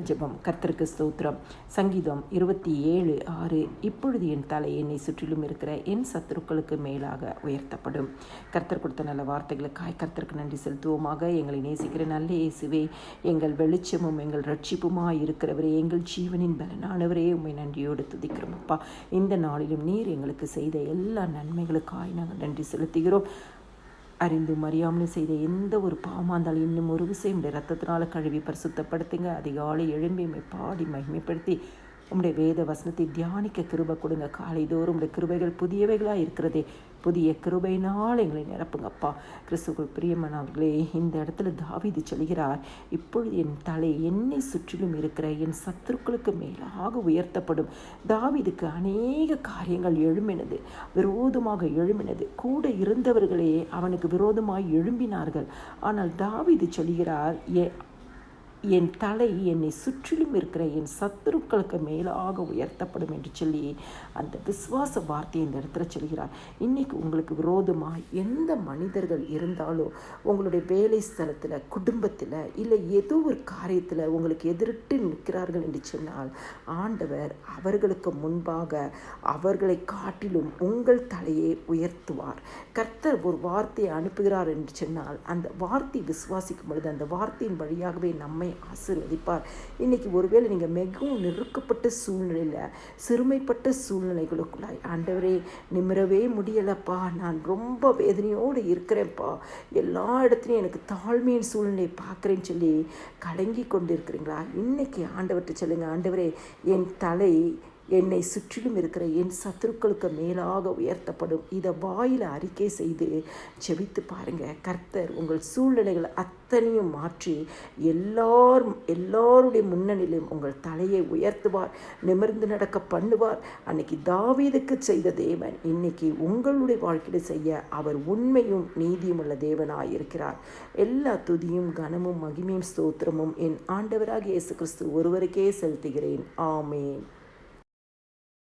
ஜெபம். கர்த்தருக்கு ஸ்தோத்திரம். சங்கீதம் 27:6. இப்பொழுது என் தலை என்னை சுற்றிலும் இருக்கிற என் சத்துருக்களுக்கு மேலாக உயர்த்தப்படும். கர்த்தர் கொடுத்த நல்ல வார்த்தைகளுக்காய் கர்த்தருக்கு நன்றி செலுத்துவோமாக. எங்களை நேசிக்கிற நல்ல இயேசுவே, எங்கள் வெளிச்சமும் எங்கள் ரட்சிப்புமாய் இருக்கிறவரே, எங்கள் ஜீவனின் பலனானவரே, உம்மை நன்றியோடு துதிக்கிறோம் அப்பா. இந்த நாளிலும் நீர் எங்களுக்கு செய்த எல்லா நன்மைகளுக்காய் நாங்கள் நன்றி செலுத்துகிறோம். அறிந்தும் அறியாமலும் செய்த எந்த ஒரு பாவமாந்தாலும் இன்னும் ஒரு விஷயம் உடைய ரத்தத்தினால கழுவி பரிசுத்தப்படுத்துங்க. அதிகாலை எழும்பி பாடி மகிமைப்படுத்தி உம்முடைய வேத வசனத்தை தியானிக்க கிருபை கொடுங்க. காலைதோறும் உடைய கிருபைகள் புதியவைகளாக இருக்கிறதே, புதிய கிருபையினால் எங்களை நிரப்புங்கப்பா. கிறிஸ்துவுக்குள் பிரியமானவர்களே, இந்த இடத்துல தாவீது சொல்கிறார், இப்பொழுது என் தலை என்னை சுற்றிலும் இருக்கிற என் சத்துருக்களுக்கு மேலாக உயர்த்தப்படும். தாவீதுக்கு அநேக காரியங்கள் எழும்பினது, விரோதமாக எழும்பினது. கூட இருந்தவர்களே அவனுக்கு விரோதமாய் எழும்பினார்கள். ஆனால் தாவீது சொல்கிறார், என் தலை என்னை சுற்றிலும் இருக்கிற என் சத்துருக்களுக்கு மேலாக உயர்த்தப்படும் என்று சொல்லி அந்த விசுவாச வார்த்தையை இந்த இடத்துல சொல்கிறார். இன்றைக்கி உங்களுக்கு விரோதமாக எந்த மனிதர்கள் இருந்தாலும், உங்களுடைய வேலை ஸ்தலத்தில், குடும்பத்தில், இல்லை ஏதோ ஒரு காரியத்தில் உங்களுக்கு எதிரிட்டு நிற்கிறார்கள் என்று சொன்னால், ஆண்டவர் அவர்களுக்கு முன்பாக அவர்களை காட்டிலும் உங்கள் தலையை உயர்த்துவார். கர்த்தர் ஒரு வார்த்தையை அனுப்புகிறார் என்று சொன்னால், அந்த வார்த்தையை விசுவாசிக்கும் பொழுது அந்த வார்த்தையின் வழியாகவே நம்மை ஆசீர்வதிப்பார். இன்னைக்கு ஒருவேளை நீங்கள் மிகவும் நெருக்கப்பட்ட சூழ்நிலையில், சிறுமைப்பட்ட சூழ்நிலைகளுக்குள்ளாய், ஆண்டவரே நிமிரவே முடியலப்பா, நான் ரொம்ப வேதனையோடு இருக்கிறேன்ப்பா, எல்லா இடத்துலையும் எனக்கு தாழ்மையின் சூழ்நிலையை பார்க்குறேன்னு சொல்லி கலங்கி கொண்டு இருக்கிறீங்களா? இன்னைக்கு ஆண்டவர்கிட்ட சொல்லுங்க, ஆண்டவரே என் தலை என்னை சுற்றிலும் இருக்கிற என் சத்துருக்களுக்கு மேலாக உயர்த்தப்படும். இதை வாயில் அறிக்கை ஜெபித்து பாருங்க. கர்த்தர் உங்கள் சூழ்நிலைகளை அத்தனையும் மாற்றி எல்லாருடைய முன்னணியிலும் உங்கள் தலையை உயர்த்துவார், நிமிர்ந்து நடக்க பண்ணுவார். அன்னைக்கு தாவீதுக்கு செய்த தேவன் இன்னைக்கு உங்களுடைய வாழ்க்கையில் செய்ய அவர் உண்மையும் நீதியும் உள்ள தேவனாயிருக்கிறார். எல்லா துதியும் கனமும் மகிமையும் ஸ்தோத்திரமும் என் ஆண்டவராகிய இயேசு கிறிஸ்து ஒருவருக்கே செலுத்துகிறேன். ஆமேன்.